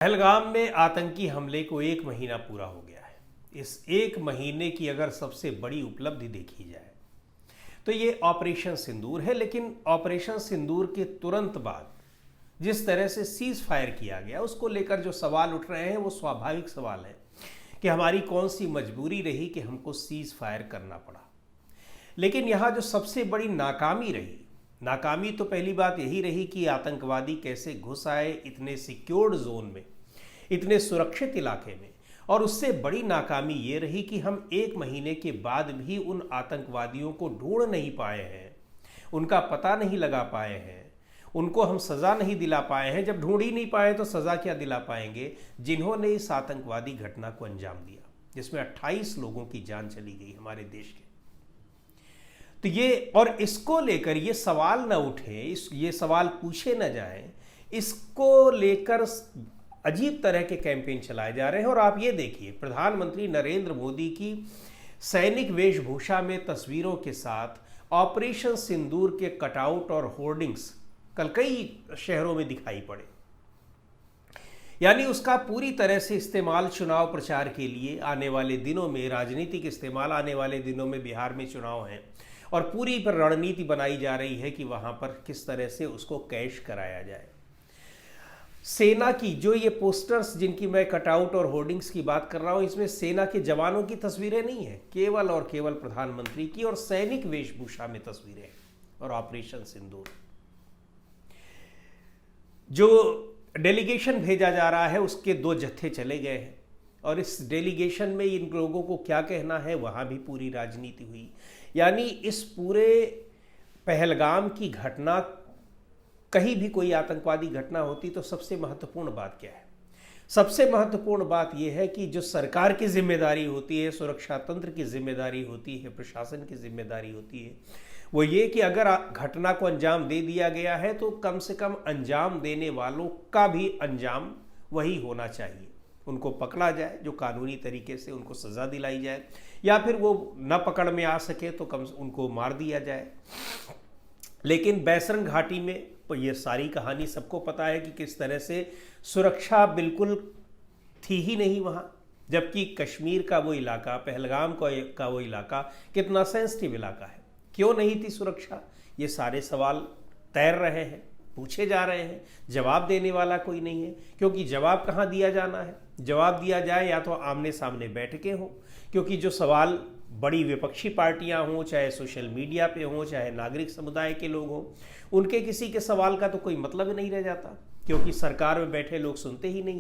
पहलगाम में आतंकी हमले को 1 महीना पूरा हो गया है। इस 1 महीने की अगर सबसे बड़ी उपलब्धि देखी जाए तो ये ऑपरेशन सिंदूर है। लेकिन ऑपरेशन सिंदूर के तुरंत बाद जिस तरह से सीज फायर किया गया उसको लेकर जो सवाल उठ रहे हैं वो स्वाभाविक सवाल है कि हमारी कौन सी मजबूरी रही कि हमको सीज फायर करना पड़ा। लेकिन यहाँ जो सबसे बड़ी नाकामी तो पहली बात यही रही कि आतंकवादी कैसे घुस आए इतने सिक्योर्ड जोन में, इतने सुरक्षित इलाके में। और उससे बड़ी नाकामी ये रही कि हम 1 महीने के बाद भी उन आतंकवादियों को ढूंढ नहीं पाए हैं, उनका पता नहीं लगा पाए हैं, उनको हम सज़ा नहीं दिला पाए हैं। जब ढूंढ ही नहीं पाए तो सज़ा क्या दिला पाएंगे जिन्होंने इस आतंकवादी घटना को अंजाम दिया, जिसमें 28 लोगों की जान चली गई हमारे देश के। तो ये और इसको लेकर ये सवाल न उठे, ये सवाल पूछे न जाएं, इसको लेकर अजीब तरह के कैंपेन चलाए जा रहे हैं। और आप ये देखिए, प्रधानमंत्री नरेंद्र मोदी की सैनिक वेशभूषा में तस्वीरों के साथ ऑपरेशन सिंदूर के कटआउट और होर्डिंग्स कल कई शहरों में दिखाई पड़े। यानी उसका पूरी तरह से इस्तेमाल चुनाव प्रचार के लिए आने वाले दिनों में, राजनीतिक इस्तेमाल आने वाले दिनों में, बिहार में चुनाव हैं और पूरी पर रणनीति बनाई जा रही है कि वहाँ पर किस तरह से उसको कैश कराया जाए। सेना की जो ये पोस्टर्स जिनकी मैं कटआउट और होर्डिंग्स की बात कर रहा हूँ, इसमें सेना के जवानों की तस्वीरें नहीं है, केवल और केवल प्रधानमंत्री की और सैनिक वेशभूषा में तस्वीरें हैं। और ऑपरेशन सिंदूर जो डेलीगेशन भेजा जा रहा है उसके 2 जत्थे चले गए हैं और इस डेलीगेशन में इन लोगों को क्या कहना है वहाँ भी पूरी राजनीति हुई। यानी इस पूरे पहलगाम की घटना, कहीं भी कोई आतंकवादी घटना होती तो सबसे महत्वपूर्ण बात क्या है? सबसे महत्वपूर्ण बात यह है कि जो सरकार की जिम्मेदारी होती है, सुरक्षा तंत्र की जिम्मेदारी होती है, प्रशासन की जिम्मेदारी होती है, वो ये कि अगर घटना को अंजाम दे दिया गया है तो कम से कम अंजाम देने वालों का भी अंजाम वही होना चाहिए। उनको पकड़ा जाए, जो कानूनी तरीके से उनको सज़ा दिलाई जाए, या फिर वो न पकड़ में आ सके तो कम उनको मार दिया जाए। लेकिन बैसरन घाटी में तो ये सारी कहानी सबको पता है कि किस तरह से सुरक्षा बिल्कुल थी ही नहीं वहाँ, जबकि कश्मीर का वो इलाका, पहलगाम का वो इलाका कितना सेंसिटिव इलाका है। क्यों नहीं थी सुरक्षा? ये सारे सवाल तैर रहे हैं, पूछे जा रहे हैं, जवाब देने वाला कोई नहीं है। क्योंकि जवाब कहाँ दिया जाना है? जवाब दिया जाए या तो आमने सामने बैठकें हों, क्योंकि जो सवाल बड़ी विपक्षी पार्टियां हों, चाहे सोशल मीडिया पे हों, चाहे नागरिक समुदाय के लोग हों, उनके किसी के सवाल का तो कोई मतलब नहीं रह जाता, क्योंकि सरकार में बैठे लोग सुनते ही नहीं हैं।